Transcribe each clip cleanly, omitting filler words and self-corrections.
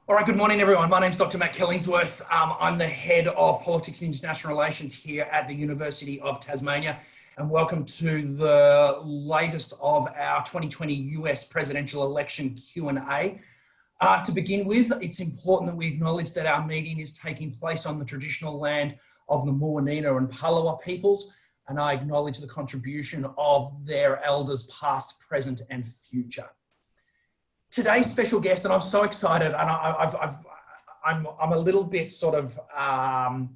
All right, good morning, everyone. My name's Dr. Matt Killingsworth. I'm the head of Politics and International Relations here at the University of Tasmania, and welcome to the latest of our 2020 US presidential election Q&A. To begin with, it's important that we acknowledge that our meeting is taking place on the traditional land of the Muwinina and Palawa peoples, and I acknowledge the contribution of their elders past, present and future. Today's special guest, and I'm so excited, and I'm a little bit sort of, I've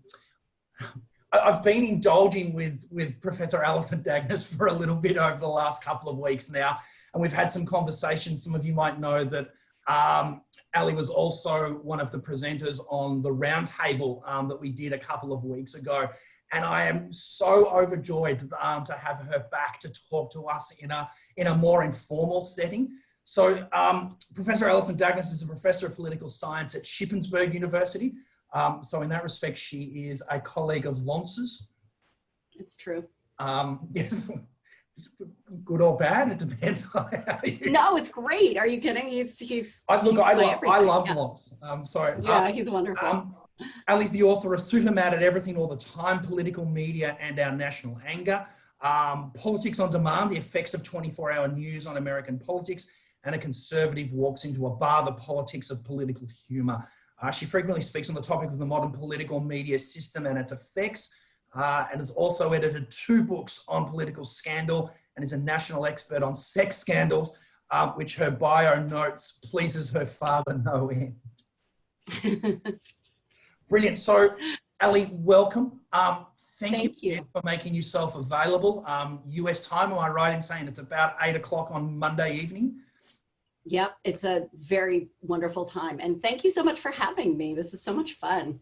been indulging with Professor Alison Dagnes for a little bit over the last couple of weeks now, and we've had some conversations. Some of you might know that Ali was also one of the presenters on the roundtable that we did a couple of weeks ago, and I am so overjoyed to have her back to talk to us in a more informal setting. So Professor Alison Dagnes is a professor of political science at Shippensburg University. So in that respect, she is a colleague of Lonce's. It's true. Yes, good or bad, it depends on how you... No, it's great. Are you kidding? I love Lonce. He's wonderful. Ali's the author of Supermad at Everything All the Time, Political Media and Our National Anger, Politics on Demand, The Effects of 24-Hour News on American Politics, and A Conservative Walks into a Bar, The Politics of Political Humour. She frequently speaks on the topic of the modern political media system and its effects, and has also edited 2 books on political scandal and is a national expert on sex scandals, which her bio notes pleases her father no end. Brilliant. So, Ali, welcome. Thank you for making yourself available. US time, am I right in saying it's about 8 o'clock on Monday evening? Yep, it's a very wonderful time. And thank you so much for having me. This is so much fun.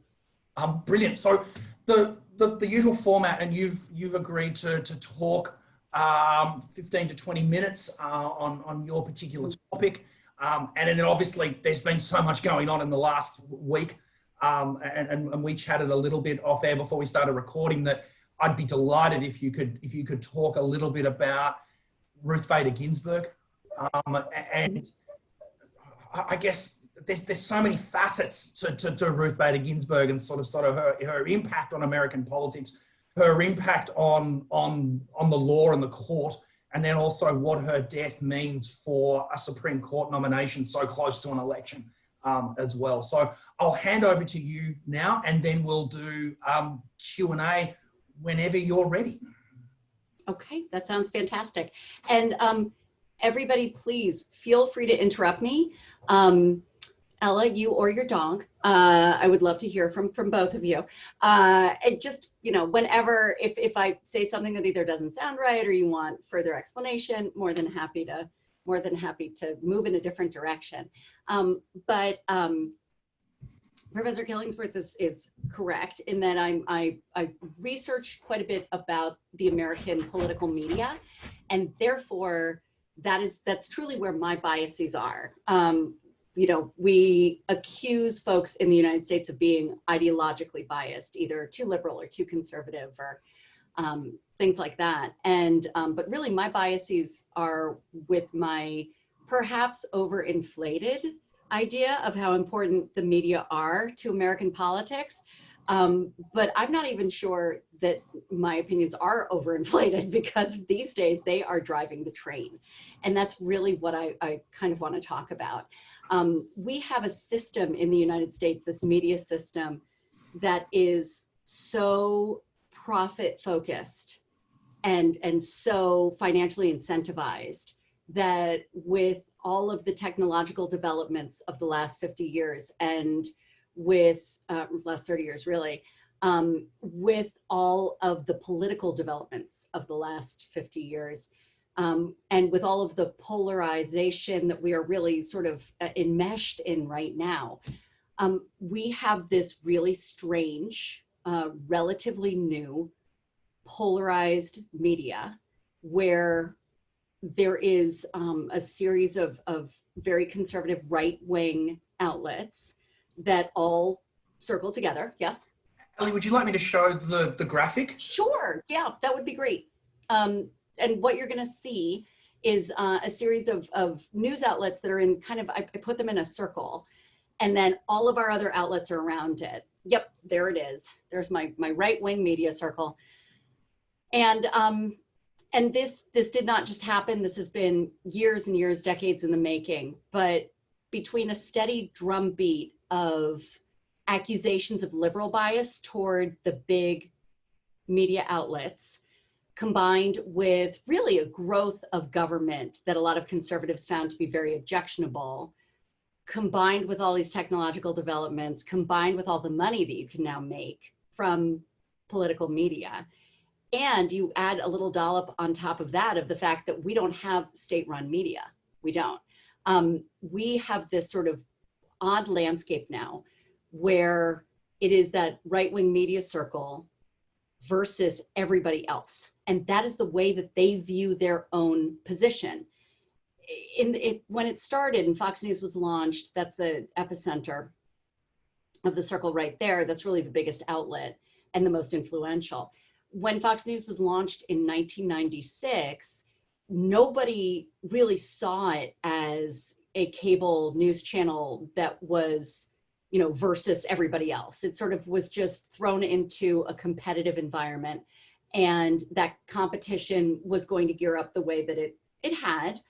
Brilliant. So the usual format, and you've agreed to talk 15 to 20 minutes on your particular topic. And then obviously there's been so much going on in the last week. And we chatted a little bit off air before we started recording that I'd be delighted if you could talk a little bit about Ruth Bader Ginsburg. And I guess there's so many facets to Ruth Bader Ginsburg and sort of her impact on American politics, her impact on the law and the court, and then also what her death means for a Supreme Court nomination so close to an election as well. So I'll hand over to you now, and then we'll do Q&A whenever you're ready. Okay, that sounds fantastic. And everybody, please feel free to interrupt me. Ella, you or your dog. I would love to hear from both of you. And just, whenever, if I say something that either doesn't sound right or you want further explanation, more than happy to move in a different direction. But Professor Killingsworth is correct in that I researched quite a bit about the American political media, and therefore that's truly where my biases are. We accuse folks in the United States of being ideologically biased, either too liberal or too conservative or things like that. And but really my biases are with my perhaps overinflated idea of how important the media are to American politics. But I'm not even sure that my opinions are overinflated, because these days they are driving the train. And that's really what I kind of want to talk about. We have a system in the United States, this media system, that is so profit focused and so financially incentivized that with all of the technological developments of the last 50 years and with last 30 years really, with all of the political developments of the last 50 years, and with all of the polarization that we are really sort of enmeshed in right now, we have this really strange, relatively new, polarized media where there is a series of very conservative right-wing outlets that all circle together. Yes? Ali, would you like me to show the graphic? Sure, yeah, that would be great. And what you're gonna see is a series of news outlets that are in kind of, I put them in a circle. And then all of our other outlets are around it. Yep, there it is. There's my right-wing media circle. And this did not just happen. This has been years and years, decades in the making. But between a steady drumbeat of accusations of liberal bias toward the big media outlets, combined with really a growth of government that a lot of conservatives found to be very objectionable, combined with all these technological developments, combined with all the money that you can now make from political media. And you add a little dollop on top of that of the fact that we don't have state-run media. We don't. We have this sort of odd landscape now where it is that right-wing media circle versus everybody else. And that is the way that they view their own position. When it started and Fox News was launched, that's the epicenter of the circle right there. That's really the biggest outlet and the most influential. When Fox News was launched in 1996, nobody really saw it as a cable news channel that was, you know, versus everybody else. It sort of was just thrown into a competitive environment, and that competition was going to gear up the way that it had.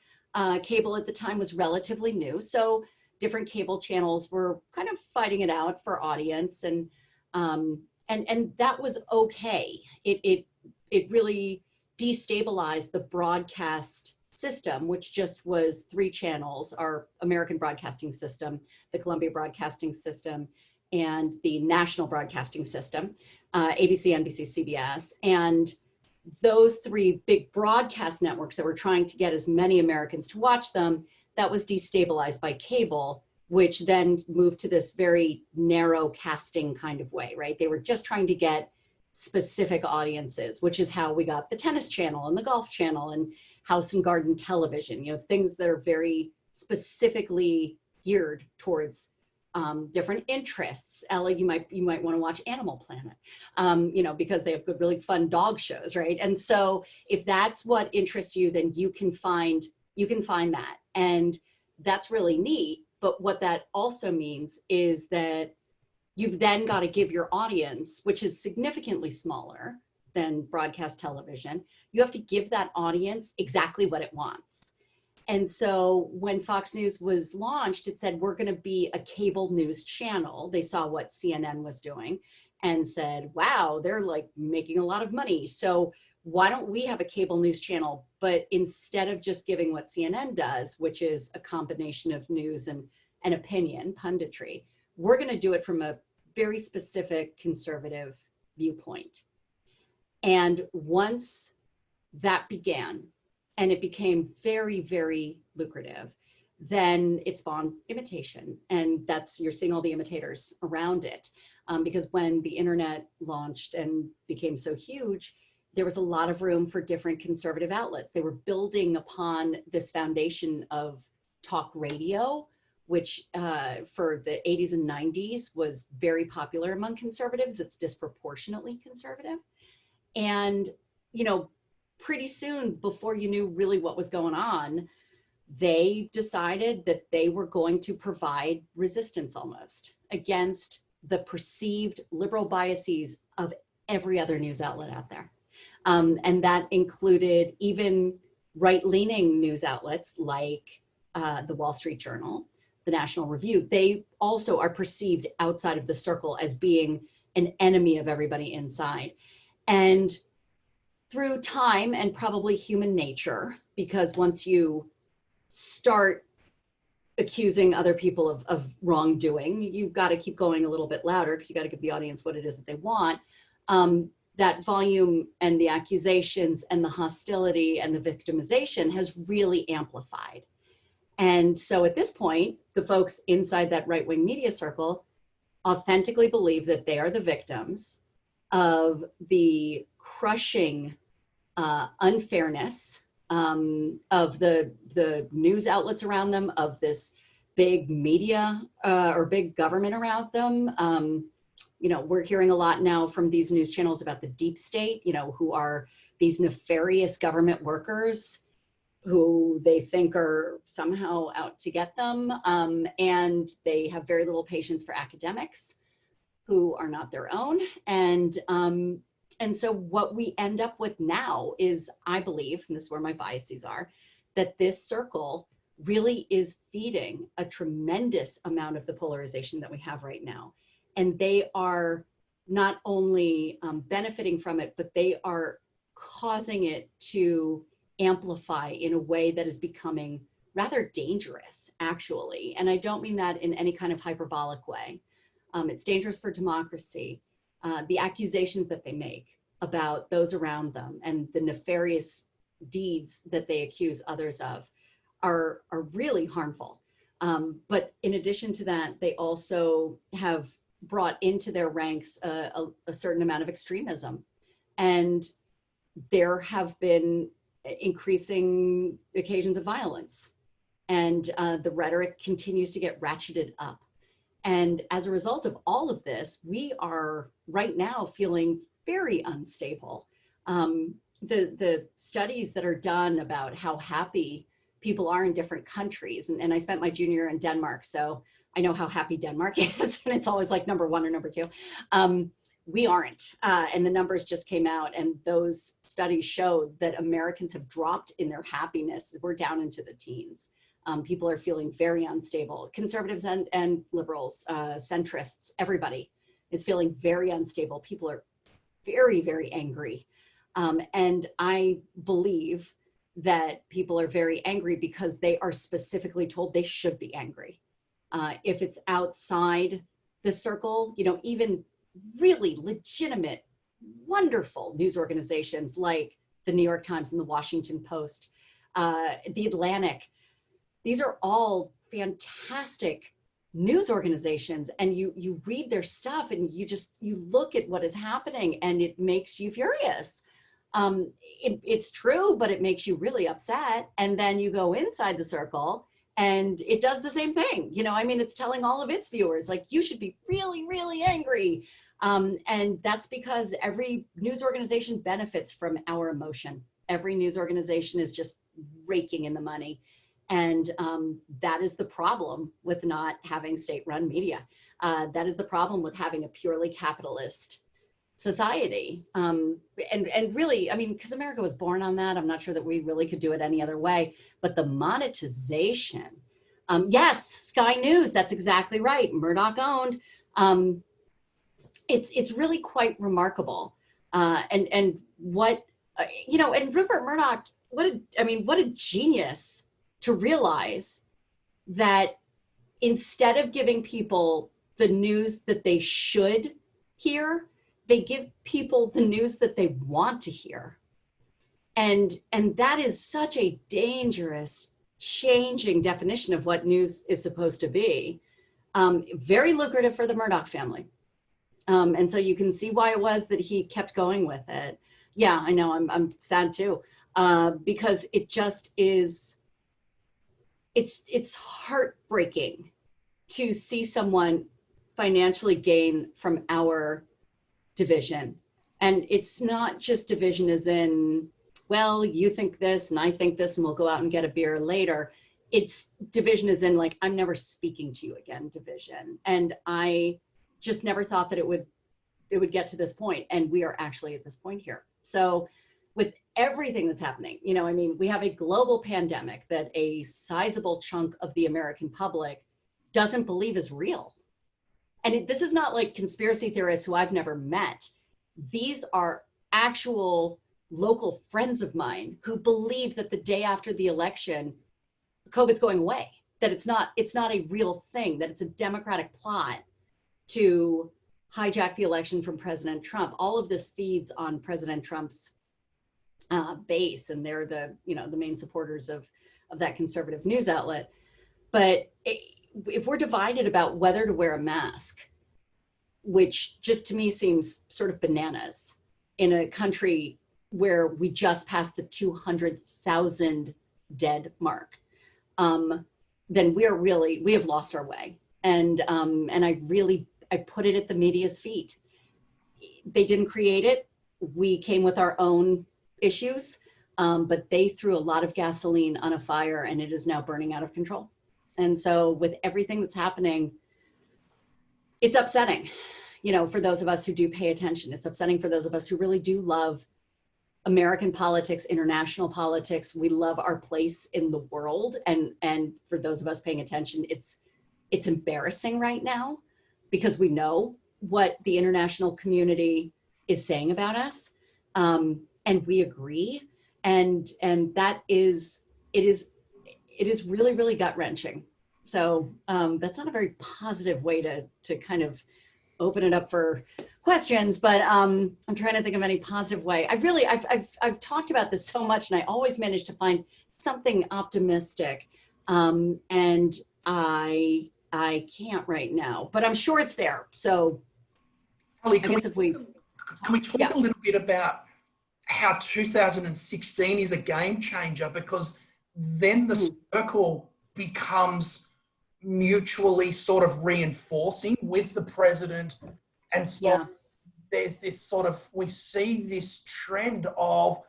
Cable at the time was relatively new, so different cable channels were kind of fighting it out for audience, and that was okay. It really destabilized the broadcast system, which just was 3 channels: our American broadcasting system, the Columbia broadcasting system, and the national broadcasting system, ABC, NBC, CBS. And those 3 big broadcast networks that were trying to get as many Americans to watch them, that was destabilized by cable, which then moved to this very narrow casting kind of way, right? They were just trying to get specific audiences, which is how we got the tennis channel and the golf channel and house and garden television, you know, things that are very specifically geared towards different interests. Ella, you might want to watch Animal Planet, you know, because they have good, really fun dog shows, right? And so if that's what interests you, then you can find that, and that's really neat. But what that also means is that you've then got to give your audience, which is significantly smaller than broadcast television, you have to give that audience exactly what it wants. And so when Fox News was launched, it said, we're going to be a cable news channel. They saw what CNN was doing and said, wow, they're like making a lot of money. So why don't we have a cable news channel? But instead of just giving what CNN does, which is a combination of news and opinion, punditry, we're going to do it from a very specific conservative viewpoint. And once that began, and it became very, very lucrative, then it spawned imitation. And you're seeing all the imitators around it. Because when the internet launched and became so huge, there was a lot of room for different conservative outlets. They were building upon this foundation of talk radio, which for the 80s and 90s was very popular among conservatives. It's disproportionately conservative. And, you know, pretty soon, before you knew really what was going on, they decided that they were going to provide resistance almost against the perceived liberal biases of every other news outlet out there. And that included even right-leaning news outlets like the Wall Street Journal, the National Review. They also are perceived outside of the circle as being an enemy of everybody inside. And through time and probably human nature, because once you start accusing other people of wrongdoing, you've got to keep going a little bit louder because you got to give the audience what it is that they want. That volume and the accusations and the hostility and the victimization has really amplified. And so at this point, the folks inside that right-wing media circle authentically believe that they are the victims of the crushing unfairness of the news outlets around them, of this big media or big government around them. You know, we're hearing a lot now from these news channels about the deep state, you know, who are these nefarious government workers who they think are somehow out to get them. And they have very little patience for academics who are not their own. And so what we end up with now is, I believe, and this is where my biases are, that this circle really is feeding a tremendous amount of the polarization that we have right now. And they are not only benefiting from it, but they are causing it to amplify in a way that is becoming rather dangerous, actually. And I don't mean that in any kind of hyperbolic way. It's dangerous for democracy. The accusations that they make about those around them and the nefarious deeds that they accuse others of are really harmful. But in addition to that, they also have brought into their ranks a certain amount of extremism. And there have been increasing occasions of violence. And the rhetoric continues to get ratcheted up. And as a result of all of this, we are right now feeling very unstable. The studies that are done about how happy people are in different countries, and I spent my junior year in Denmark, so I know how happy Denmark is, and it's always like number one or number two. We aren't, and the numbers just came out, and those studies showed that Americans have dropped in their happiness. We're down into the teens. People are feeling very unstable. Conservatives and liberals, centrists, everybody is feeling very unstable. People are very, very angry. And I believe that people are very angry because they are specifically told they should be angry. If it's outside the circle, you know, even really legitimate, wonderful news organizations like the New York Times and the Washington Post, the Atlantic, these are all fantastic news organizations, and you read their stuff and you look at what is happening and it makes you furious. It's true, but it makes you really upset. And then you go inside the circle and it does the same thing. You know, I mean, it's telling all of its viewers, like, you should be really, really angry. And that's because every news organization benefits from our emotion. Every news organization is just raking in the money. And that is the problem with not having state-run media. That is the problem with having a purely capitalist society. And really, I mean, because America was born on that, I'm not sure that we really could do it any other way. But the monetization, yes, Sky News, that's exactly right, Murdoch owned. It's really quite remarkable. And what, you know, and Rupert Murdoch, what a genius to realize that instead of giving people the news that they should hear, they give people the news that they want to hear. And that is such a dangerous, changing definition of what news is supposed to be. Very lucrative for the Murdoch family. And so you can see why it was that he kept going with it. Yeah, I know, I'm sad too, because it just is, it's heartbreaking to see someone financially gain from our division. And it's not just division as in, well, you think this and I think this and we'll go out and get a beer later. It's division as in, like, I'm never speaking to you again division. And I just never thought that it would get to this point, and we are actually at this point here. So with everything that's happening, you know, I mean, we have a global pandemic that a sizable chunk of the American public doesn't believe is real. And this is not like conspiracy theorists who I've never met. These are actual local friends of mine who believe that the day after the election, COVID's going away, that it's not a real thing, that it's a Democratic plot to hijack the election from President Trump. All of this feeds on President Trump's base, and they're the main supporters of that conservative news outlet. But if we're divided about whether to wear a mask, which just to me seems sort of bananas in a country where we just passed the 200,000 dead mark, then we have lost our way. And I put it at the media's feet. They didn't create it. We came with our own issues. but they threw a lot of gasoline on a fire, and it is now burning out of control. And so with everything that's happening, it's upsetting, you know, for those of us who do pay attention. It's upsetting for those of us who really do love American politics, international politics. We love our place in the world. And for those of us paying attention, it's embarrassing right now, because we know what the international community is saying about us. And we agree. And that is, it is really, really gut wrenching. So that's not a very positive way to kind of open it up for questions, but I'm trying to think of any positive way. I've talked about this so much, and I always manage to find something optimistic, and I can't right now, but I'm sure it's there. So Ellie, I guess if we can we talk a little bit about how 2016 is a game changer, because then the circle becomes mutually sort of reinforcing with the president, and so there's this sort of, we see this trend of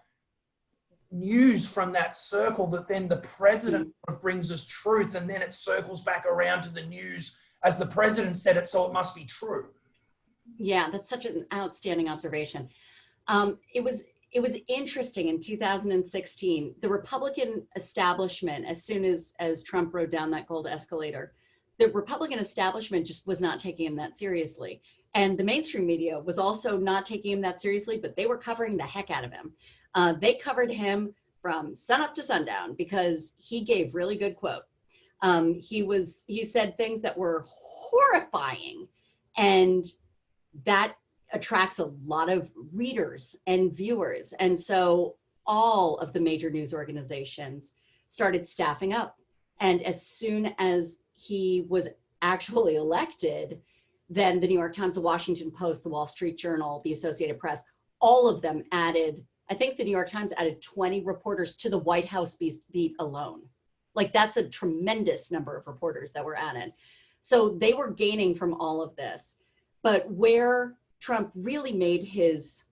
news from that circle that then the president sort of brings us truth, and then it circles back around to the news as the president said it, so it must be true. Yeah, that's such an outstanding observation. It was interesting in 2016, the Republican establishment, as soon as Trump rode down that gold escalator, the Republican establishment just was not taking him that seriously. And the mainstream media was also not taking him that seriously, but they were covering the heck out of him. They covered him from sunup to sundown because he gave really good quote. He said things that were horrifying, and that attracts a lot of readers and viewers. And so all of the major news organizations started staffing up. And as soon as he was actually elected, then the New York Times, the Washington Post, the Wall Street Journal, the Associated Press, all of them added, I think the New York Times added 20 reporters to the White House beat alone. Like, that's a tremendous number of reporters that were added. So they were gaining from all of this. But where Trump really made his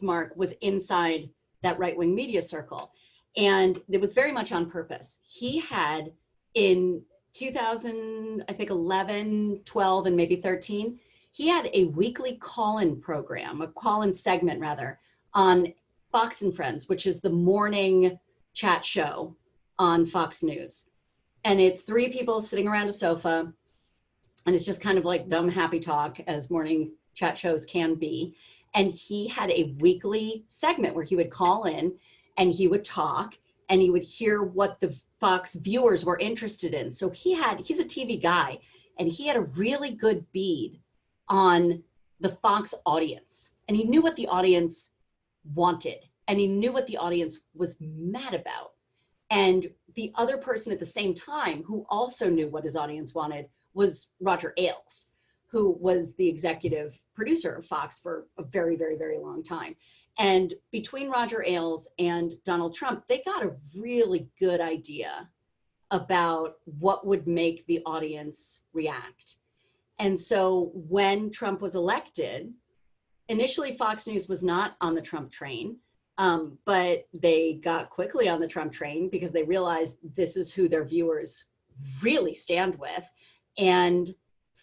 mark was inside that right-wing media circle. And it was very much on purpose. He had, in 2000, I think 11, 12, and maybe 13, he had a weekly call-in program, a call-in segment rather, on Fox and Friends, which is the morning chat show on Fox News. And it's three people sitting around a sofa, and it's just kind of like dumb happy talk, as morning chat shows can be. And he had a weekly segment where he would call in and he would talk, and he would hear what the Fox viewers were interested in. So he's a TV guy, and he had a really good bead on the Fox audience, and he knew what the audience wanted, and he knew what the audience was mad about. And the other person at the same time who also knew what his audience wanted was Roger Ailes, who was the executive producer of Fox for a very, very, very long time. And between Roger Ailes and Donald Trump, they got a really good idea about what would make the audience react. And so when Trump was elected, initially Fox News was not on the Trump train, but they got quickly on the Trump train because they realized this is who their viewers really stand with. And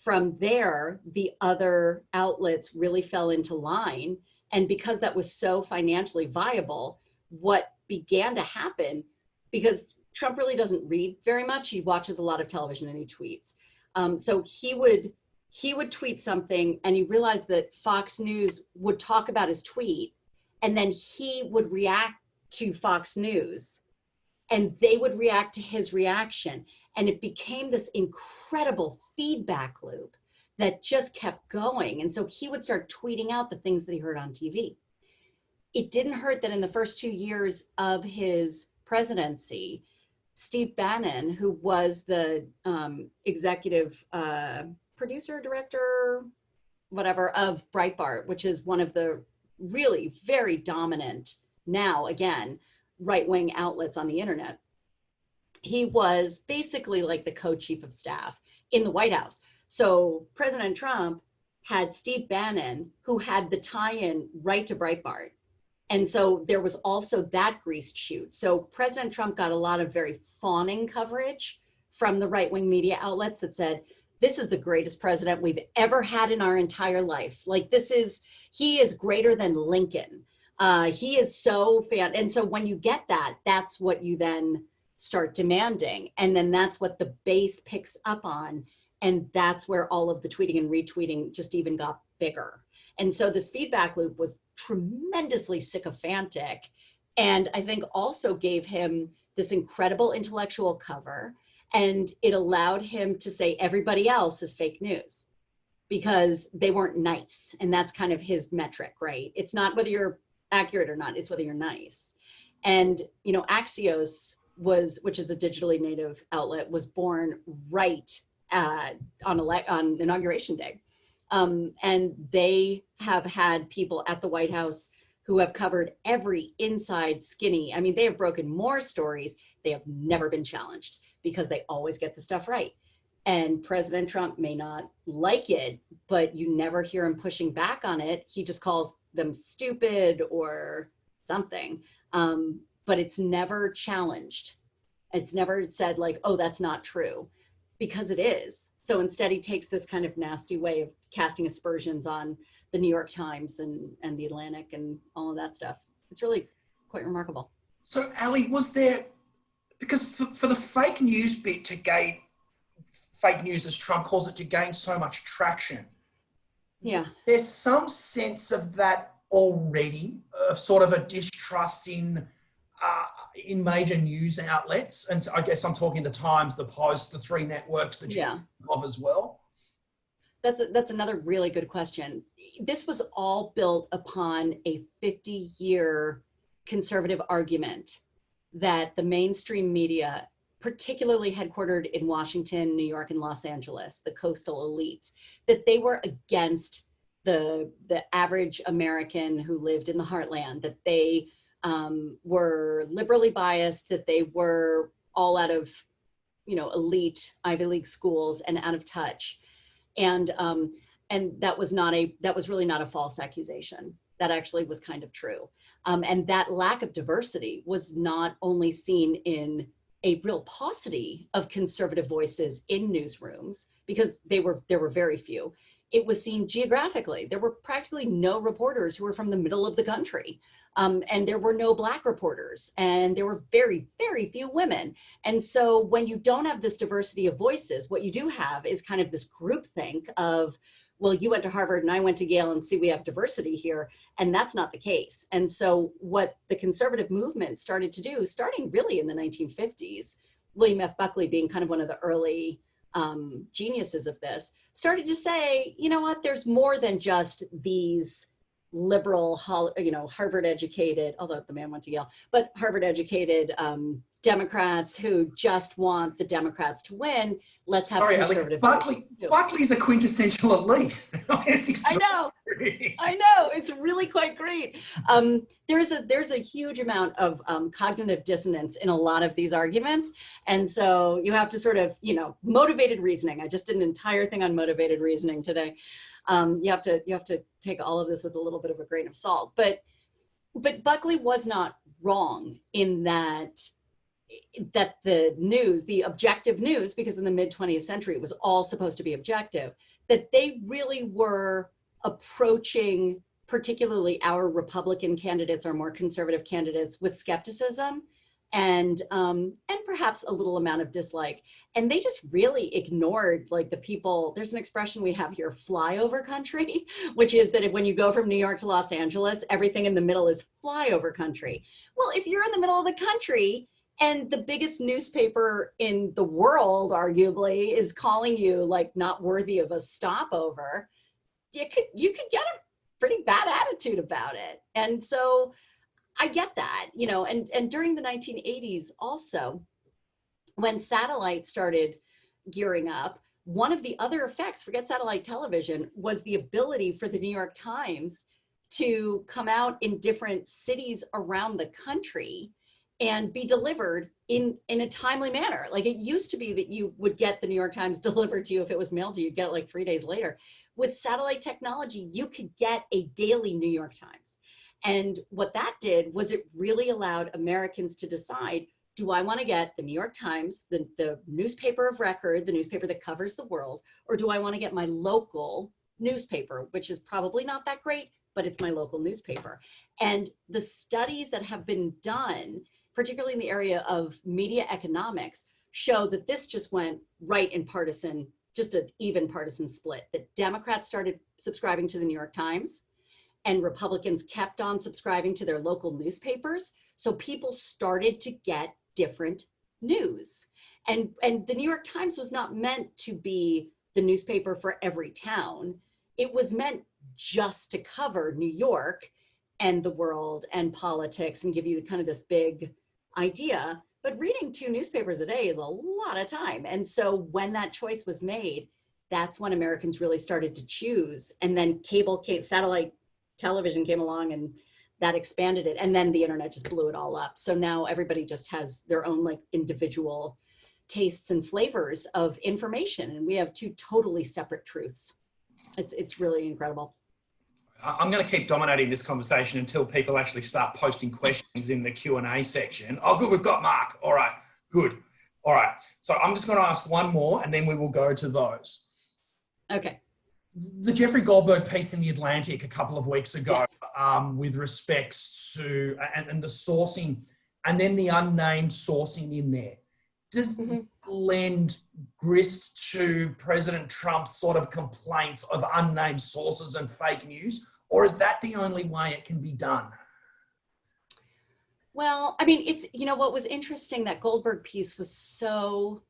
from there, the other outlets really fell into line. And because that was so financially viable, what began to happen, because Trump really doesn't read very much, he watches a lot of television and he tweets. So he would tweet something, and he realized that Fox News would talk about his tweet, and then he would react to Fox News, and they would react to his reaction. And it became this incredible feedback loop that just kept going. And so he would start tweeting out the things that he heard on TV. It didn't hurt that in the first 2 years of his presidency, Steve Bannon, who was the executive producer, director, whatever, of Breitbart, which is one of the really very dominant, now again, right-wing outlets on the internet. He was basically like the co-chief of staff in the White House. So President Trump had Steve Bannon, who had the tie-in right to Breitbart. And so there was also that greased chute. So President Trump got a lot of very fawning coverage from the right-wing media outlets that said, this is the greatest president we've ever had in our entire life. Like he is greater than Lincoln. He is so fan. And so when you get that, that's what you then start demanding. And then that's what the base picks up on. And that's where all of the tweeting and retweeting just even got bigger. And so this feedback loop was tremendously sycophantic. And I think also gave him this incredible intellectual cover. And it allowed him to say everybody else is fake news because they weren't nice. And that's kind of his metric, right? It's not whether you're accurate or not, it's whether you're nice. And, you know, Axios which is a digitally native outlet, was born right on Inauguration Day. And they have had people at the White House who have covered every inside skinny. I mean, they have broken more stories. They have never been challenged because they always get the stuff right. And President Trump may not like it, but you never hear him pushing back on it. He just calls them stupid or something. But it's never challenged. It's never said like, oh, that's not true, because it is. So instead, he takes this kind of nasty way of casting aspersions on the New York Times and the Atlantic and all of that stuff. It's really quite remarkable. So, Ali, was there, because for the fake news bit to gain, fake news as Trump calls it, to gain so much traction, yeah, there's some sense of that already, of sort of a distrust in major news outlets, and I guess I'm talking the Times, the Post, the three networks that you of as well. That's another really good question. This was all built upon a 50-year conservative argument that the mainstream media, particularly headquartered in Washington, New York, and Los Angeles, the coastal elites, that they were against the average American who lived in the heartland, that they were liberally biased, that they were all out of, elite Ivy League schools and out of touch. And that was really not a false accusation. That actually was kind of true. And that lack of diversity was not only seen in a real paucity of conservative voices in newsrooms, because there were very few. It was seen geographically. There were practically no reporters who were from the middle of the country. And there were no Black reporters, and there were very, very few women. And so when you don't have this diversity of voices, what you do have is kind of this groupthink of, well, you went to Harvard and I went to Yale, and see, we have diversity here. And that's not the case. And so what the conservative movement started to do, starting really in the 1950s, William F. Buckley being kind of one of the early geniuses of this, started to say, you know what, there's more than just these liberal, Harvard educated, although the man went to Yale, but Harvard educated Democrats who just want the Democrats to win. Let's have conservative. Buckley's a quintessential elite. I know. It's really quite great. There's a huge amount of cognitive dissonance in a lot of these arguments. And so you have to sort of, motivated reasoning. I just did an entire thing on motivated reasoning today. You have to take all of this with a little bit of a grain of salt. But Buckley was not wrong in that the news, the objective news, because in the mid-20th century it was all supposed to be objective, that they really were approaching particularly our Republican candidates, our more conservative candidates, with skepticism and perhaps a little amount of dislike. And they just really ignored like the people. There's an expression we have here, flyover country, which is that when you go from New York to Los Angeles, everything in the middle is flyover country. Well, if you're in the middle of the country and the biggest newspaper in the world, arguably, is calling you like not worthy of a stopover, you could get a pretty bad attitude about it. And so I get that, and during the 1980s also, when satellite started gearing up, one of the other effects, forget satellite television, was the ability for the New York Times to come out in different cities around the country and be delivered in a timely manner. Like it used to be that you would get the New York Times delivered to you. If it was mailed to you, you'd get it like 3 days later. With satellite technology, you could get a daily New York Times. And what that did was it really allowed Americans to decide, do I want to get the New York Times, the newspaper of record, the newspaper that covers the world, or do I want to get my local newspaper, which is probably not that great, but it's my local newspaper. And the studies that have been done, particularly in the area of media economics, show that this just went right in partisan, just an even partisan split, that Democrats started subscribing to the New York Times and Republicans kept on subscribing to their local newspapers. So people started to get different news. And the New York Times was not meant to be the newspaper for every town. It was meant just to cover New York and the world and politics and give you kind of this big idea. But reading 2 newspapers a day is a lot of time. And so when that choice was made, that's when Americans really started to choose. And then satellite television came along and that expanded it. And then the internet just blew it all up. So now everybody just has their own like individual tastes and flavors of information. And we have 2 totally separate truths. It's really incredible. I'm going to keep dominating this conversation until people actually start posting questions in the Q&A section. Oh, good. We've got Mark. All right. Good. All right. So I'm just going to ask one more and then we will go to those. Okay. The Jeffrey Goldberg piece in The Atlantic a couple of weeks ago, Yes. With respects to, and the sourcing, and then the unnamed sourcing in there. Does it lend grist to President Trump's sort of complaints of unnamed sources and fake news, or is that the only way it can be done? Well, I mean, it's, you know, what was interesting, that Goldberg piece was so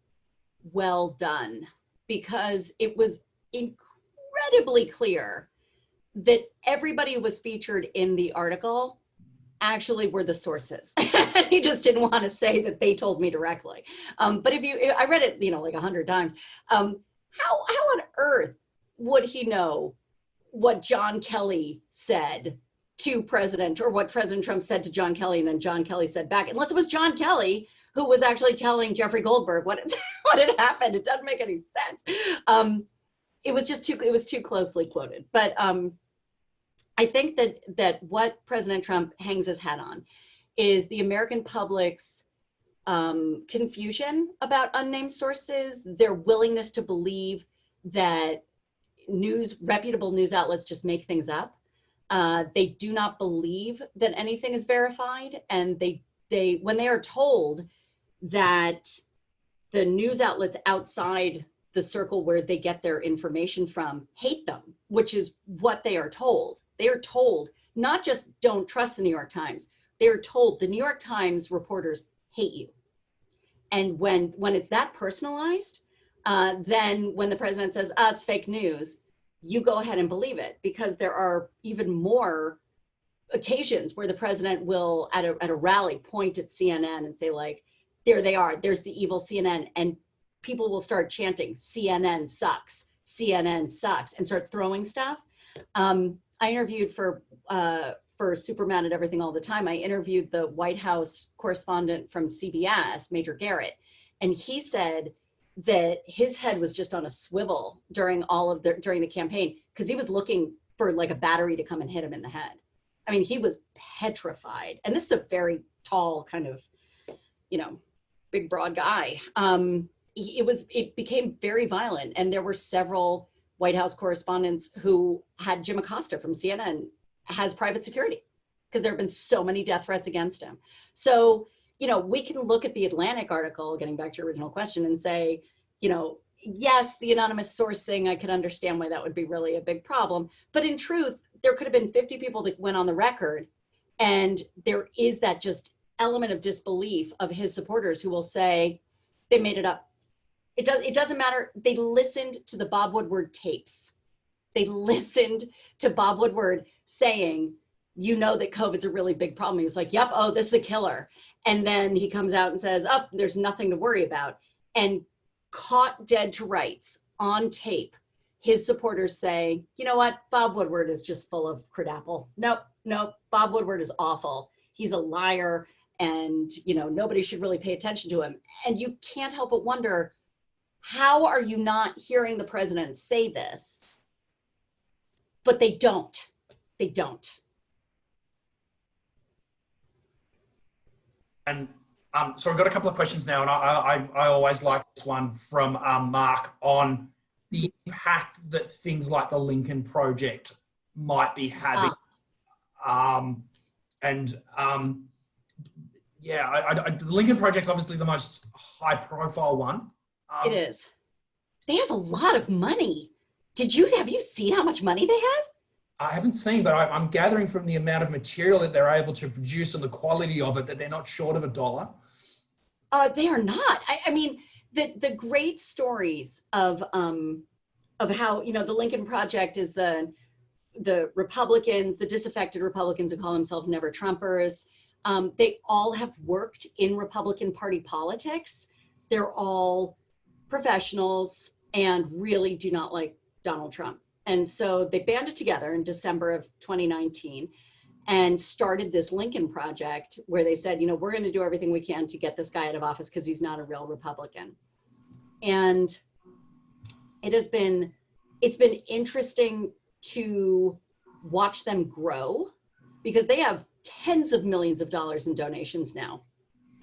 well done because it was incredibly clear that everybody who was featured in the article actually were the sources. He just didn't want to say that they told me directly. But I read it, you know, like 100 times. How on earth would he know what John Kelly said to President, or what President Trump said to John Kelly, and then John Kelly said back, unless it was John Kelly who was actually telling Jeffrey Goldberg what had happened? It doesn't make any sense. It was just too closely quoted. But I think that what President Trump hangs his hat on is the American public's confusion about unnamed sources, their willingness to believe that reputable news outlets just make things up. They do not believe that anything is verified, and when they are told that the news outlets outside the circle where they get their information from hate them, which is what they are told. They are told not just don't trust the New York Times. They are told the New York Times reporters hate you. And when it's that personalized, then when the president says, it's fake news, you go ahead and believe it, because there are even more occasions where the president will at a rally point at CNN and say, like, there they are, there's the evil CNN, and people will start chanting, CNN sucks, and start throwing stuff. I interviewed for Superman and Everything All the Time, I interviewed the White House correspondent from CBS, Major Garrett, and he said that his head was just on a swivel during the campaign, because he was looking for like a battery to come and hit him in the head. I mean, he was petrified. And this is a very tall, kind of, you know, big, broad guy. It became very violent. And there were several White House correspondents who had Jim Acosta from CNN has private security, because there have been so many death threats against him. So, you know, we can look at the Atlantic article, getting back to your original question, and say, you know, yes, the anonymous sourcing, I could understand why that would be really a big problem. But in truth, there could have been 50 people that went on the record, and there is that just element of disbelief of his supporters who will say they made it up. It doesn't matter. They listened to the Bob Woodward tapes. They listened to Bob Woodward saying, you know, that COVID's a really big problem. He was like, yep, oh, this is a killer. And then he comes out and says, oh, there's nothing to worry about. And caught dead to rights on tape, his supporters say, you know what, Bob Woodward is just full of crudapple. Nope, Bob Woodward is awful. He's a liar, and, you know, nobody should really pay attention to him. And you can't help but wonder, how are you not hearing the president say this? But they don't. And so we've got a couple of questions now, and I always like this one from Mark on the impact that things like the Lincoln Project might be having. The Lincoln Project's obviously the most high-profile one. It is. They have a lot of money. Have you seen how much money they have? I haven't seen, but I'm gathering from the amount of material that they're able to produce and the quality of it that they're not short of $1. They are not. I mean, the great stories of how, you know, the Lincoln Project is the Republicans, the disaffected Republicans who call themselves never Trumpers. They all have worked in Republican Party politics. They're all professionals and really do not like Donald Trump. And so they banded together in December of 2019 and started this Lincoln Project where they said, you know, we're going to do everything we can to get this guy out of office because he's not a real Republican. And it's been interesting to watch them grow because they have tens of millions of dollars in donations now.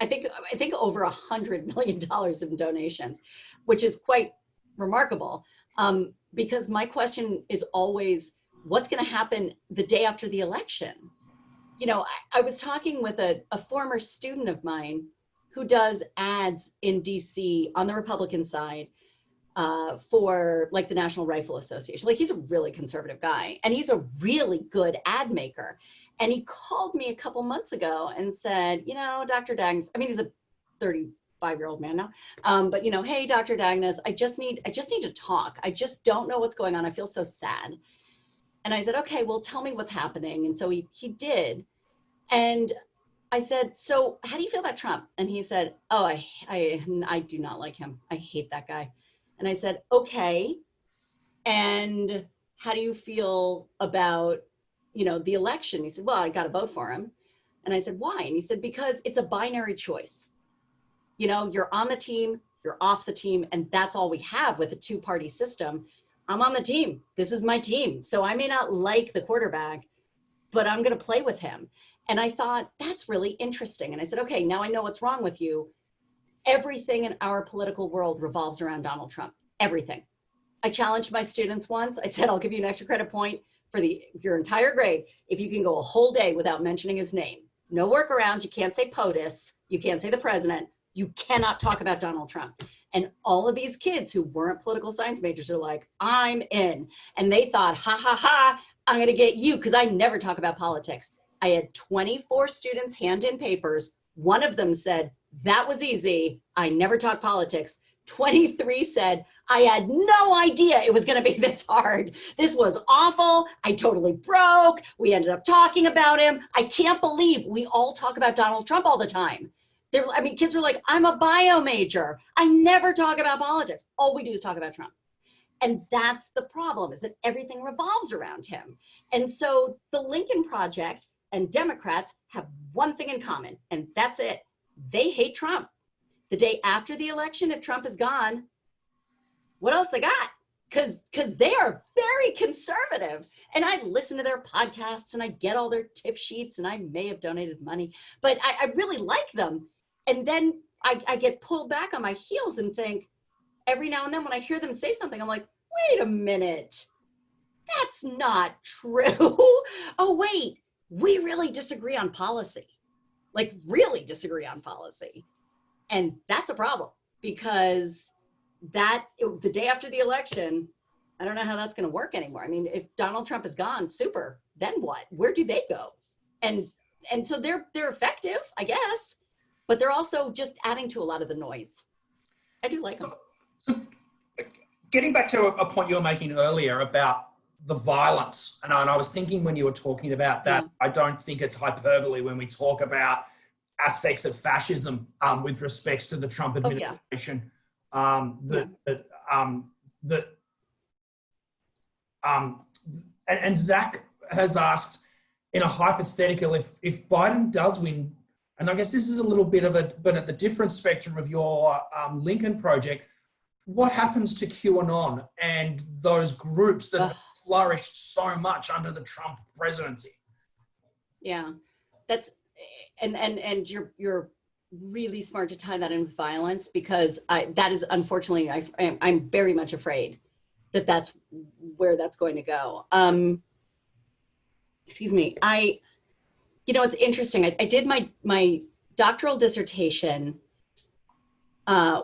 I think over $100 million in donations, which is quite remarkable. Because my question is always, what's going to happen the day after the election? You know, I was talking with a former student of mine who does ads in DC on the Republican side for like the National Rifle Association. Like, he's a really conservative guy and he's a really good ad maker. And he called me a couple months ago and said, you know, Dr. Dagnes, I mean, he's a 35-year-old man now. But, you know, hey, Dr. Dagnes, I just need to talk. I just don't know what's going on. I feel so sad. And I said, okay, well, tell me what's happening. And so he did. And I said, so how do you feel about Trump? And he said, oh, I do not like him. I hate that guy. And I said, okay. And how do you feel about, you know, the election? He said, well, I got to vote for him. And I said, why? And he said, because it's a binary choice. You know, you're on the team, you're off the team, and that's all we have with a two-party system. I'm on the team. This is my team. So I may not like the quarterback, but I'm going to play with him. And I thought, that's really interesting. And I said, okay, now I know what's wrong with you. Everything in our political world revolves around Donald Trump. Everything. I challenged my students once. I said, I'll give you an extra credit point for your entire grade if you can go a whole day without mentioning his name. No workarounds. You can't say POTUS. You can't say the president. You cannot talk about Donald Trump. And all of these kids who weren't political science majors are like, I'm in. And they thought, ha, ha, ha, I'm going to get you because I never talk about politics. I had 24 students hand in papers. One of them said, that was easy. I never talk politics. 23 said, I had no idea it was going to be this hard. This was awful. I totally broke. We ended up talking about him. I can't believe we all talk about Donald Trump all the time. Kids were like, I'm a bio major. I never talk about politics. All we do is talk about Trump. And that's the problem, is that everything revolves around him. And so the Lincoln Project and Democrats have one thing in common, and that's it. They hate Trump. The day after the election, if Trump is gone, what else they got? Because they are very conservative. And I listen to their podcasts and I get all their tip sheets and I may have donated money, but I really like them. And then I get pulled back on my heels and think, every now and then when I hear them say something, I'm like, wait a minute, that's not true. Oh, wait, we really disagree on policy. Like, really disagree on policy. And that's a problem, because the day after the election, I don't know how that's going to work anymore. I mean, if Donald Trump is gone, super, then what? Where do they go? And so they're effective, I guess, but they're also just adding to a lot of the noise. I do like them. So getting back to a point you were making earlier about the violence, and I was thinking when you were talking about that, yeah. I don't think it's hyperbole when we talk about aspects of fascism with respects to the Trump administration. And Zach has asked, in a hypothetical, if Biden does win, and I guess this is a little bit of but at the different spectrum of your Lincoln Project, what happens to QAnon and those groups that have flourished so much under the Trump presidency? Yeah, that's, and you're really smart to tie that in with violence, because that is unfortunately, I'm very much afraid that that's where that's going to go. Excuse me. You know, it's interesting. I did my doctoral dissertation,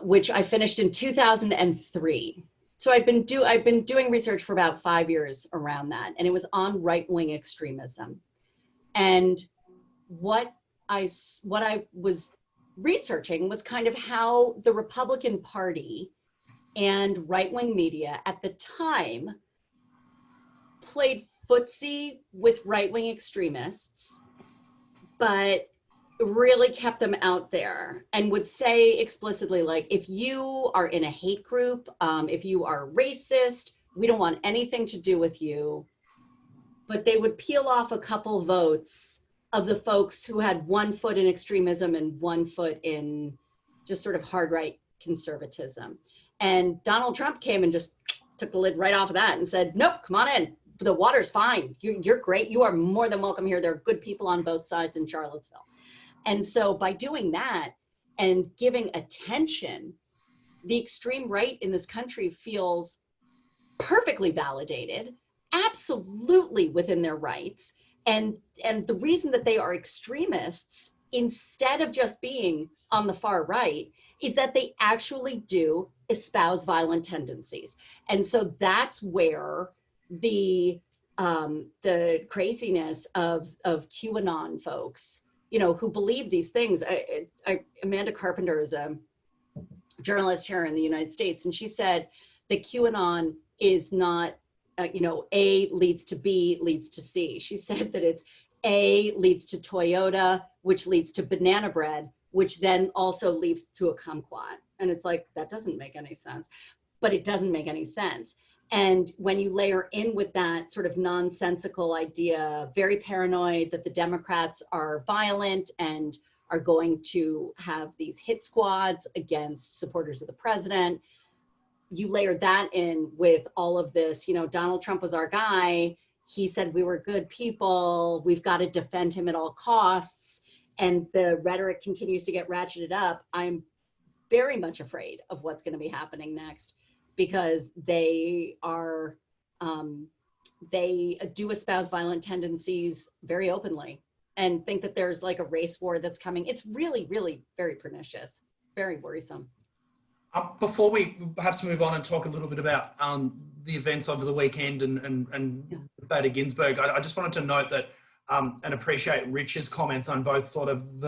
which I finished in 2003. So I've been doing research for about 5 years around that, and it was on right-wing extremism. And what I was researching was kind of how the Republican Party and right-wing media at the time played footsie with right-wing extremists, but really kept them out there and would say explicitly, like, if you are in a hate group, if you are racist, we don't want anything to do with you. But they would peel off a couple votes of the folks who had 1 foot in extremism and 1 foot in just sort of hard right conservatism. And Donald Trump came and just took the lid right off of that and said, nope, come on in. The water's fine. You're great. You are more than welcome here. There are good people on both sides in Charlottesville. And so by doing that and giving attention, the extreme right in this country feels perfectly validated, absolutely within their rights. And the reason that they are extremists, instead of just being on the far right, is that they actually do espouse violent tendencies. And so that's where the craziness of QAnon folks, you know, who believe these things. Amanda Carpenter is a journalist here in the United States, and she said that QAnon is not, you know, A leads to B leads to C. She said that it's A leads to Toyota, which leads to banana bread, which then also leads to a kumquat. And it's like, that doesn't make any sense, but it doesn't make any sense. And when you layer in with that sort of nonsensical idea, very paranoid that the Democrats are violent and are going to have these hit squads against supporters of the president, you layer that in with all of this, you know, Donald Trump was our guy. He said we were good people. We've got to defend him at all costs. And the rhetoric continues to get ratcheted up. I'm very much afraid of what's going to be happening next, because they are, they do espouse violent tendencies very openly and think that there's like a race war that's coming. It's really, really very pernicious, very worrisome. Before we perhaps move on and talk a little bit about the events over the weekend and Bada Ginsburg, I just wanted to note that and appreciate Rich's comments on both sort of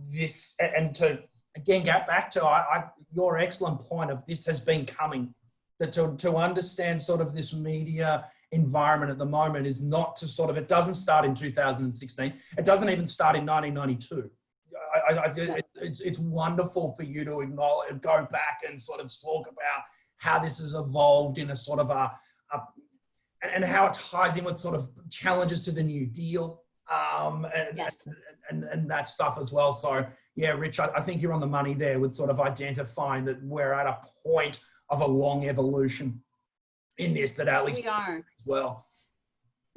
this, and to again get back to your excellent point of this has been coming. That to understand sort of this media environment at the moment is not to sort of, it doesn't start in 2016. It doesn't even start in 1992. It's wonderful for you to acknowledge, go back and sort of talk about how this has evolved in a sort of and how it ties in with sort of challenges to the New Deal and that stuff as well. So yeah, Rich, I think you're on the money there with sort of identifying that we're at a point of a long evolution in this, that at least we are as well.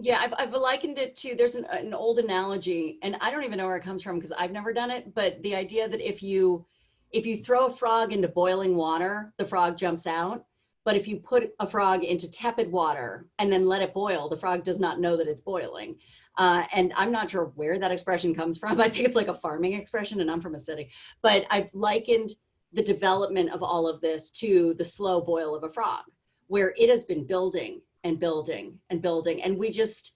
Yeah, I've likened it to, there's an old analogy, and I don't even know where it comes from because I've never done it, but the idea that if you throw a frog into boiling water, the frog jumps out. But if you put a frog into tepid water and then let it boil, the frog does not know that it's boiling. And I'm not sure where that expression comes from. I think it's like a farming expression, and I'm from a city. But I've likened the development of all of this to the slow boil of a frog, where it has been building and building and building, and we just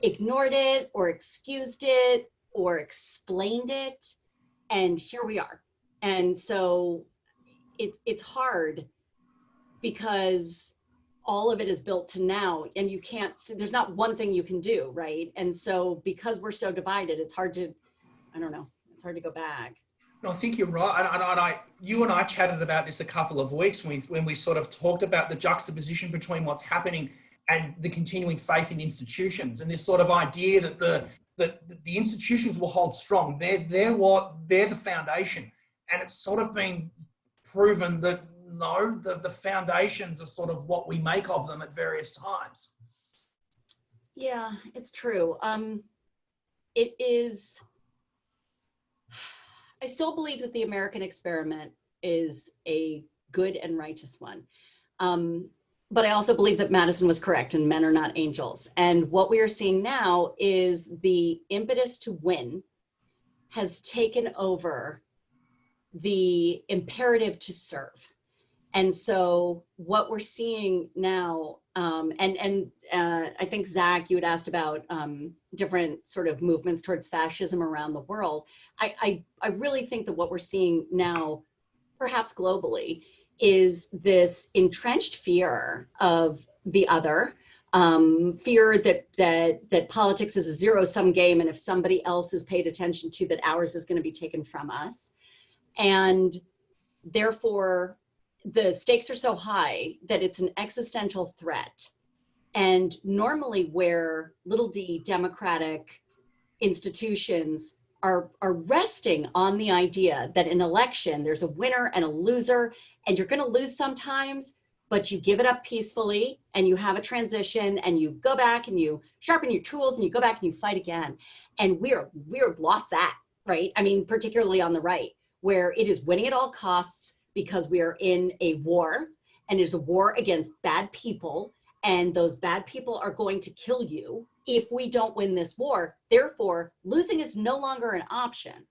ignored it or excused it or explained it, and here we are. And so it's hard because all of it is built to now, and you can't, there's not one thing you can do, right? And so because we're so divided, it's hard to, I don't know, it's hard to go back. No, I think you're right. You and I chatted about this a couple of weeks when we sort of talked about the juxtaposition between what's happening and the continuing faith in institutions, and this sort of idea that the institutions will hold strong. They're the foundation, and it's sort of been proven that no, the foundations are sort of what we make of them at various times. Yeah, it's true. It is. I still believe that the American experiment is a good and righteous one. But I also believe that Madison was correct and men are not angels. And what we are seeing now is the impetus to win has taken over the imperative to serve. And so what we're seeing now, I think, Zach, you had asked about different sort of movements towards fascism around the world. I really think that what we're seeing now, perhaps globally, is this entrenched fear of the other, fear that politics is a zero-sum game, and if somebody else is paid attention to, that ours is going to be taken from us. And therefore, the stakes are so high that it's an existential threat. And normally where little d democratic institutions are resting on the idea that in election, there's a winner and a loser, and you're going to lose sometimes, but you give it up peacefully and you have a transition and you go back and you sharpen your tools and you go back and you fight again. And we're lost that, right? I mean, particularly on the right, where it is winning at all costs because we are in a war, and it is a war against bad people, and those bad people are going to kill you if we don't win this war. Therefore, losing is no longer an option.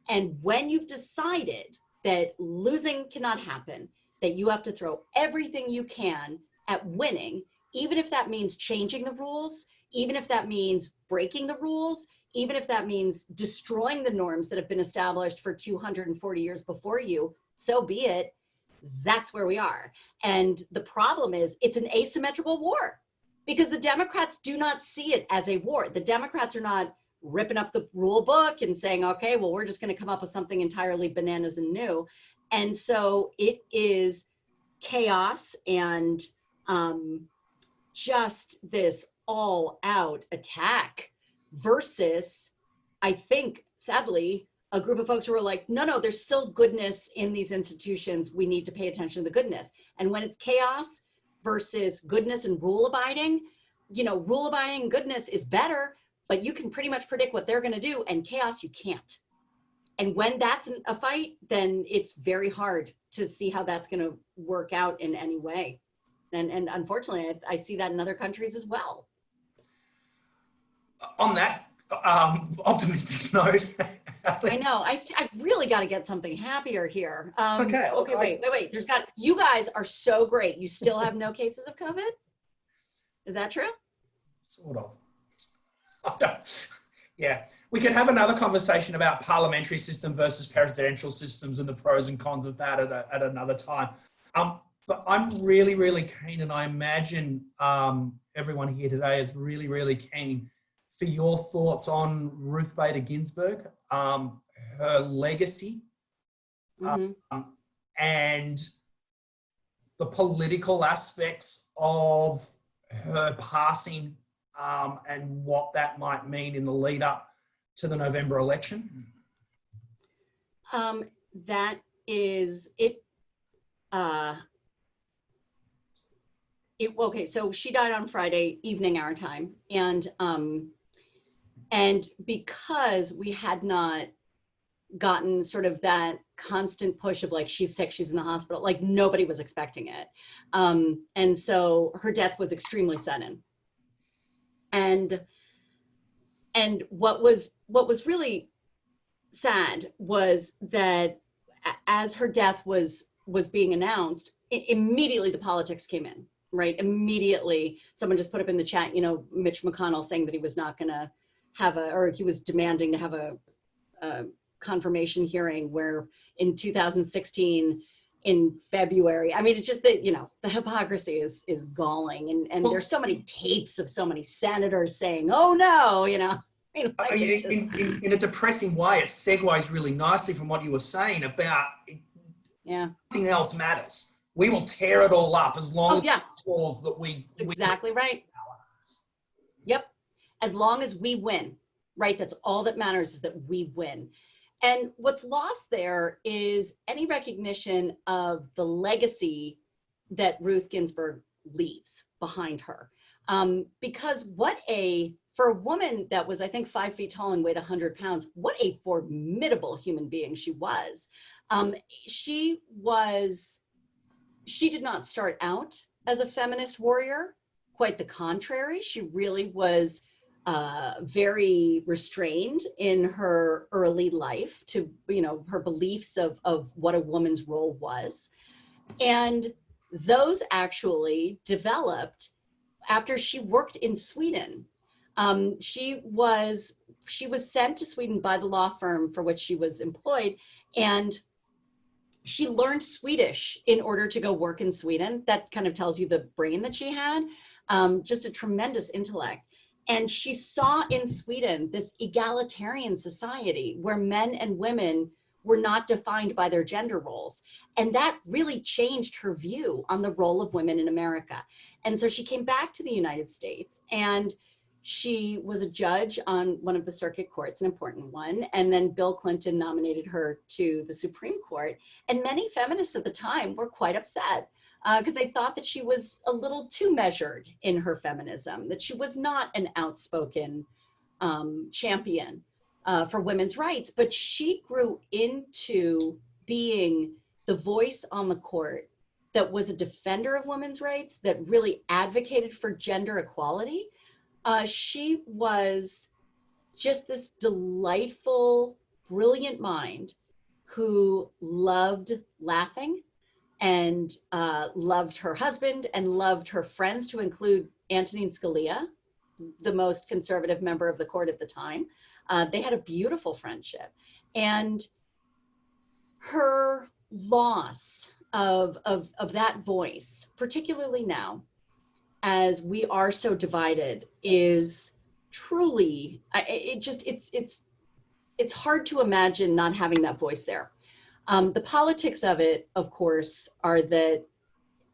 And when you've decided that losing cannot happen, that you have to throw everything you can at winning, even if that means changing the rules, even if that means breaking the rules, even if that means destroying the norms that have been established for 240 years before you, so be it. That's where we are. And the problem is it's an asymmetrical war because the Democrats do not see it as a war. The Democrats are not ripping up the rule book and saying, okay, well, we're just going to come up with something entirely bananas and new. And so it is chaos and just this all out attack versus, I think, sadly, a group of folks who are like, no, there's still goodness in these institutions. We need to pay attention to the goodness. And when it's chaos versus goodness and rule abiding, rule abiding goodness is better, but you can pretty much predict what they're going to do, and chaos, you can't. And when that's a fight, then it's very hard to see how that's going to work out in any way. And unfortunately, I see that in other countries as well. On that optimistic note, I know. I've really got to get something happier here. Okay. Wait. You guys are so great. You still have no cases of COVID? Is that true? Sort of. Yeah. We could have another conversation about parliamentary system versus presidential systems and the pros and cons of that at another time. But I'm really, really keen, and I imagine everyone here today is really, really keen for your thoughts on Ruth Bader Ginsburg, her legacy, and the political aspects of her passing, and what that might mean in the lead up to the November election. That is it. Okay, so she died on Friday evening our time, and because we had not gotten sort of that constant push of like, she's sick, she's in the hospital, like nobody was expecting it. And so her death was extremely sudden. And what was really sad was that as her death was being announced, immediately the politics came in, right? Immediately, someone just put up in the chat, Mitch McConnell saying that he was not going to or he was demanding to have a confirmation hearing where in 2016 in February. I mean, it's just that, the hypocrisy is galling. And there's so many tapes of so many senators saying, oh no, in a depressing way, it segues really nicely from what you were saying about nothing else matters. We will tear it all up as long as the laws that we... Exactly right. Yep. As long as we win, right? That's all that matters, is that we win. And what's lost there is any recognition of the legacy that Ruth Ginsburg leaves behind her. Because what a for a woman that was, I think, 5 feet tall and weighed 100 pounds, what a formidable human being she was. She did not start out as a feminist warrior. Quite the contrary. She really was very restrained in her early life to, her beliefs of what a woman's role was. And those actually developed after she worked in Sweden. She was sent to Sweden by the law firm for which she was employed, and she learned Swedish in order to go work in Sweden. That kind of tells you the brain that she had, just a tremendous intellect. And she saw in Sweden this egalitarian society where men and women were not defined by their gender roles. And that really changed her view on the role of women in America. And so she came back to the United States, and she was a judge on one of the circuit courts, an important one. And then Bill Clinton nominated her to the Supreme Court. And many feminists at the time were quite upset because they thought that she was a little too measured in her feminism, that she was not an outspoken champion for women's rights. But she grew into being the voice on the court that was a defender of women's rights, that really advocated for gender equality. She was just this delightful, brilliant mind who loved laughing and loved her husband and loved her friends, to include Antonin Scalia, the most conservative member of the court at the time. They had a beautiful friendship. And her loss of that voice, particularly now, as we are so divided, is truly, it's hard to imagine not having that voice there. The politics of it, of course, are that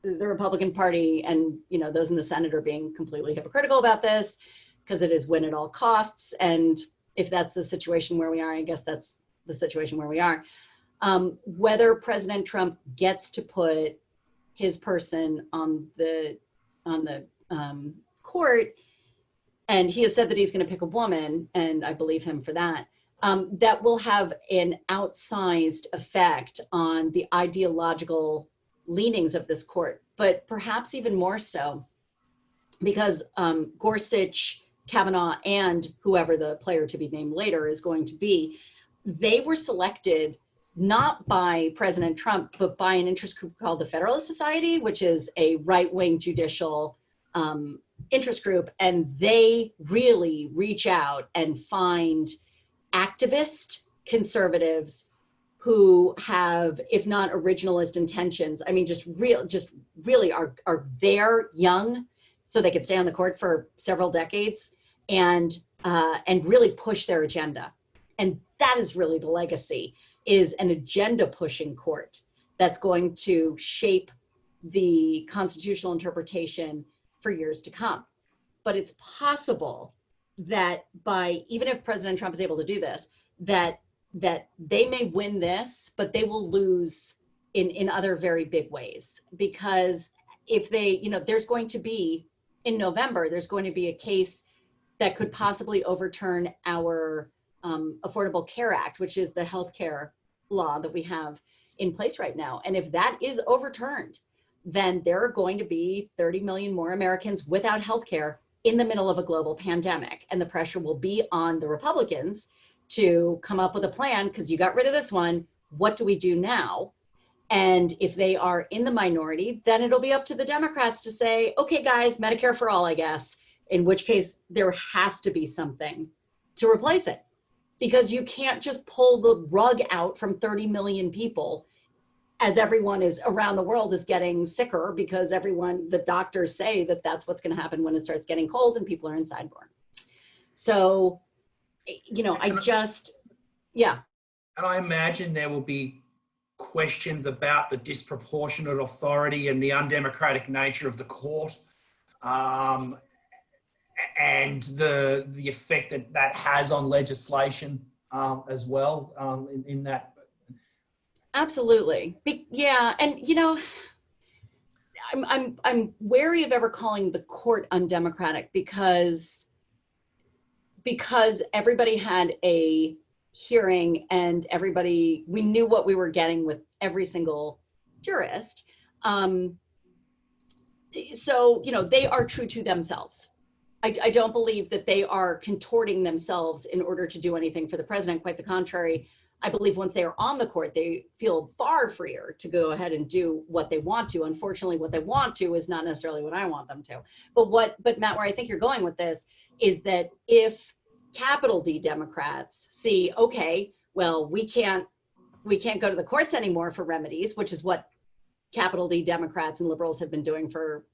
the Republican Party and those in the Senate are being completely hypocritical about this, because it is win at all costs. And if that's the situation where we are, I guess that's the situation where we are. Whether President Trump gets to put his person on the court, and he has said that he's going to pick a woman, and I believe him for that, that will have an outsized effect on the ideological leanings of this court, but perhaps even more so because Gorsuch, Kavanaugh, and whoever the player to be named later is going to be, they were selected not by President Trump, but by an interest group called the Federalist Society, which is a right-wing judicial interest group. And they really reach out and find activist conservatives who have, if not originalist intentions, I mean, just really are there young, so they could stay on the court for several decades and really push their agenda. And that is really the legacy, is an agenda pushing court that's going to shape the constitutional interpretation for years to come. But it's possible that even if President Trump is able to do this, that they may win this, but they will lose in other very big ways. Because if they, there's going to be, in November, there's going to be a case that could possibly overturn our Affordable Care Act, which is the healthcare law that we have in place right now. And if that is overturned, then there are going to be 30 million more Americans without healthcare in the middle of a global pandemic. And the pressure will be on the Republicans to come up with a plan, because you got rid of this one. What do we do now? And if they are in the minority, then it'll be up to the Democrats to say, okay, guys, Medicare for all, I guess, in which case there has to be something to replace it. Because you can't just pull the rug out from 30 million people as everyone is around the world is getting sicker, because the doctors say that that's what's going to happen when it starts getting cold and people are inside more. So, yeah. And I imagine there will be questions about the disproportionate authority and the undemocratic nature of the court, and the effect that has on legislation as well in that. Absolutely. Yeah. And, I'm wary of ever calling the court undemocratic, because because everybody had a hearing and we knew what we were getting with every single jurist. So, they are true to themselves. I don't believe that they are contorting themselves in order to do anything for the president. Quite the contrary. I believe once they are on the court, they feel far freer to go ahead and do what they want to. Unfortunately, what they want to is not necessarily what I want them to. But Matt, where I think you're going with this is that if capital D Democrats see, okay, well, we can't go to the courts anymore for remedies, which is what capital D Democrats and liberals have been doing for,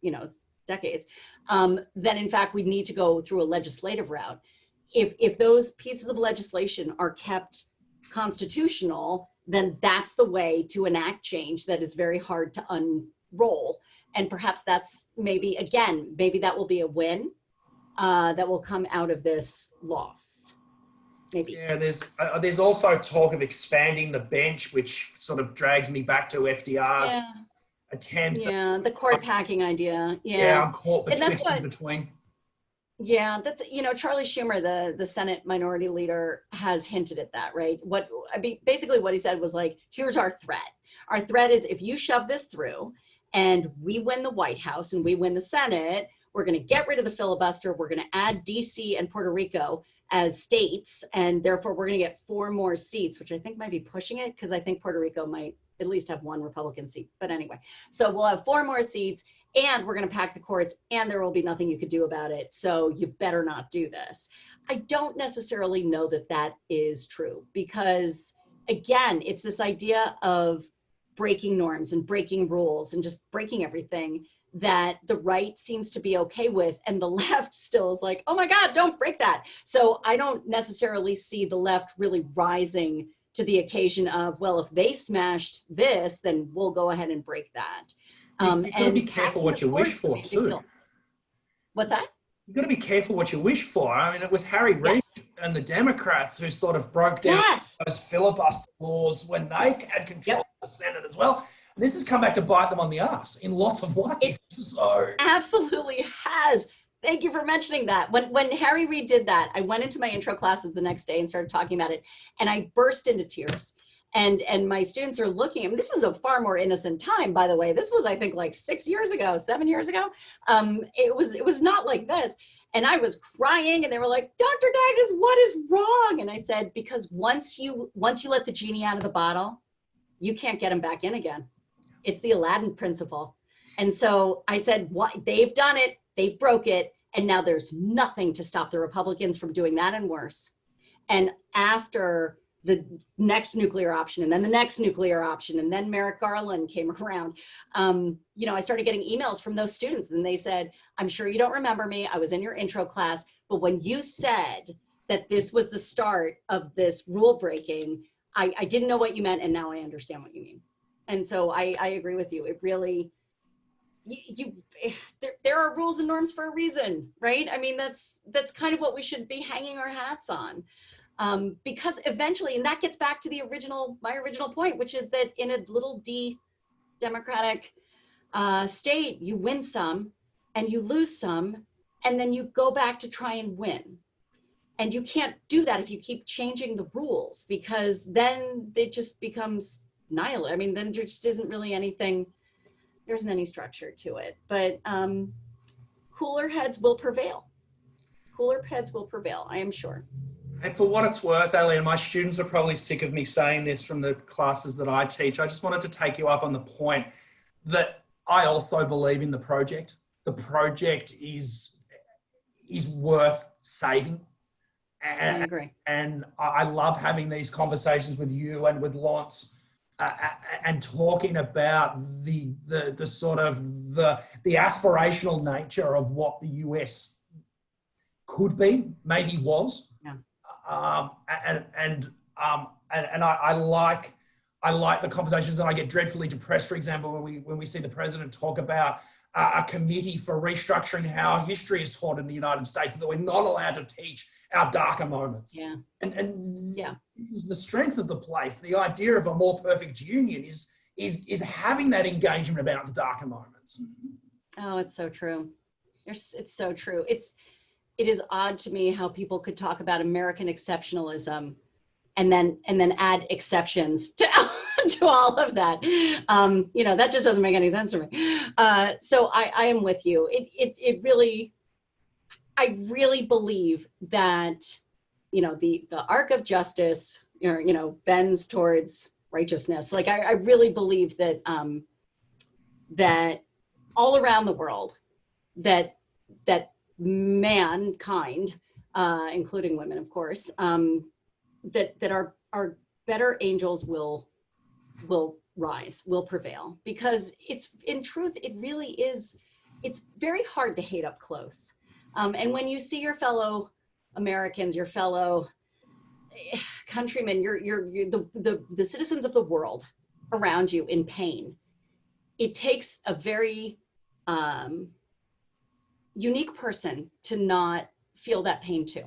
decades, then in fact, we need to go through a legislative route. If those pieces of legislation are kept constitutional, then that's the way to enact change that is very hard to unroll. And perhaps that's maybe that will be a win that will come out of this loss. Maybe. Yeah, there's also talk of expanding the bench, which sort of drags me back to FDR's attempts. Yeah, the court packing idea. Yeah, I'm caught betwixt between. Yeah, that's, Charlie Schumer, the Senate minority leader, has hinted at that, right? Basically what he said was like, here's our threat. Our threat is if you shove this through and we win the White House and we win the Senate, we're going to get rid of the filibuster. We're going to add DC and Puerto Rico as states. And therefore we're going to get 4 more seats, which I think might be pushing it because I think Puerto Rico might at least have 1 Republican seat. But anyway, so we'll have 4 more seats. And we're going to pack the courts, and there will be nothing you could do about it. So you better not do this. I don't necessarily know that that is true because, again, it's this idea of breaking norms and breaking rules and just breaking everything that the right seems to be okay with, and the left still is like, oh my God, don't break that. So I don't necessarily see the left really rising to the occasion of, well, if they smashed this, then we'll go ahead and break that. You've got to be careful what you wish for too. What's that? You've got to be careful what you wish for. I mean, it was Harry Reid and the Democrats who sort of broke down those filibuster laws when they had control of the Senate as well. And this has come back to bite them on the ass in lots of ways. So absolutely has. Thank you for mentioning that. When Harry Reid did that, I went into my intro classes the next day and started talking about it, and I burst into tears. And my students are looking, I mean, this is a far more innocent time, by the way. This was, I think, like 7 years ago. It was not like this. And I was crying and they were like, Dr. Dagnes, what is wrong? And I said, because once you let the genie out of the bottle, you can't get him back in again. It's the Aladdin principle. And so I said, what? They've done it, they broke it. And now there's nothing to stop the Republicans from doing that and worse. And after the next nuclear option, and then the next nuclear option, and then Merrick Garland came around, I started getting emails from those students, and they said, I'm sure you don't remember me, I was in your intro class, but when you said that this was the start of this rule breaking, I didn't know what you meant, and now I understand what you mean. And so I agree with you. It really, there are rules and norms for a reason, right? I mean, that's kind of what we should be hanging our hats on. Because eventually, and that gets back to my original point, which is that in a little D Democratic state, you win some and you lose some, and then you go back to try and win. And you can't do that if you keep changing the rules, because then it just becomes nihilist. I mean, then there just isn't really anything, there isn't any structure to it. But cooler heads will prevail. Cooler heads will prevail, I am sure. And for what it's worth, Ali, and my students are probably sick of me saying this from the classes that I teach, I just wanted to take you up on the point that I also believe in the project. The project is worth saving. And, I agree. And I love having these conversations with you and with Lawrence and talking about the sort of the aspirational nature of what the US could be, maybe was. Yeah. And I like the conversations, and I get dreadfully depressed, for example, when we see the president talk about a committee for restructuring how history is taught in the United States, that we're not allowed to teach our darker moments. Yeah. And this is the strength of the place. The idea of a more perfect union is having that engagement about the darker moments. Oh, it's so true. It's so true. is odd to me how people could talk about American exceptionalism and then add exceptions to to all of that. You know, that just doesn't make any sense to me. So I am with you. It really, I really believe that, you know, the arc of justice, you know, bends towards righteousness. Like I really believe that that all around the world, that mankind, including women, of course, that our better angels will rise, will prevail, because it's, in truth, it really is, it's very hard to hate up close. And when you see your fellow Americans, your fellow countrymen, the citizens of the world around you in pain, it takes a very unique person to not feel that pain too.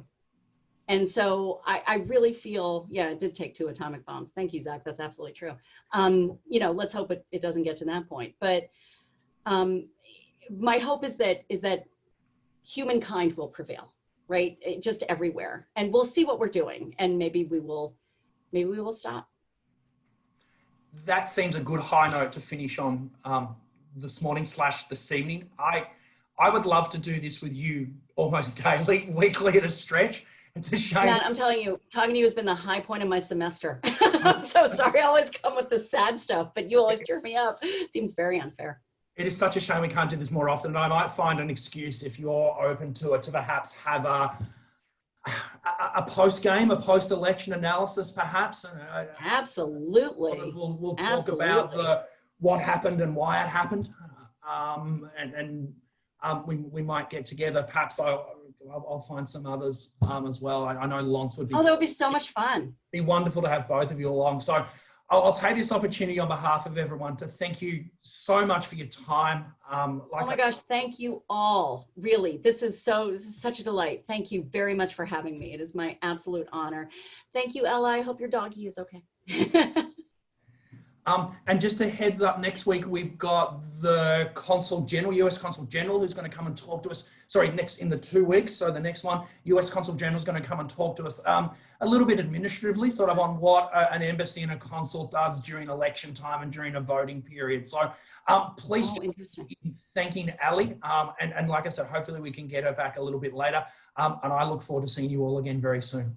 And so I really feel, yeah, it did take 2 atomic bombs. Thank you, Zach. That's absolutely true. You know, let's hope it doesn't get to that point. But my hope is that humankind will prevail, right? Just everywhere. And we'll see what we're doing. And maybe we will stop. That seems a good high note to finish on this morning / this evening. I would love to do this with you almost daily, weekly at a stretch. It's a shame. Matt, I'm telling you, talking to you has been the high point of my semester. I'm so sorry. I always come with the sad stuff, but you always cheer me up. It seems very unfair. It is such a shame we can't do this more often. And I might find an excuse, if you're open to it, to perhaps have a post-game, a post-election analysis, perhaps. Absolutely. So we'll talk about what happened and why it happened. We might get together. Perhaps I'll find some others as well. I know Lance would be. Oh, that would be so much fun. Be wonderful to have both of you along. So I'll take this opportunity on behalf of everyone to thank you so much for your time. Oh my gosh, thank you all. Really, this is such a delight. Thank you very much for having me. It is my absolute honor. Thank you, Ella. I hope your doggy is okay. And just a heads up, next week we've got the Consul General, US Consul General, who's going to come and talk to us. Sorry, in the 2 weeks. So the next one, US Consul General is going to come and talk to us a little bit administratively, sort of on what an embassy and a consul does during election time and during a voting period. So please be thanking Ali. And like I said, hopefully we can get her back a little bit later. And I look forward to seeing you all again very soon.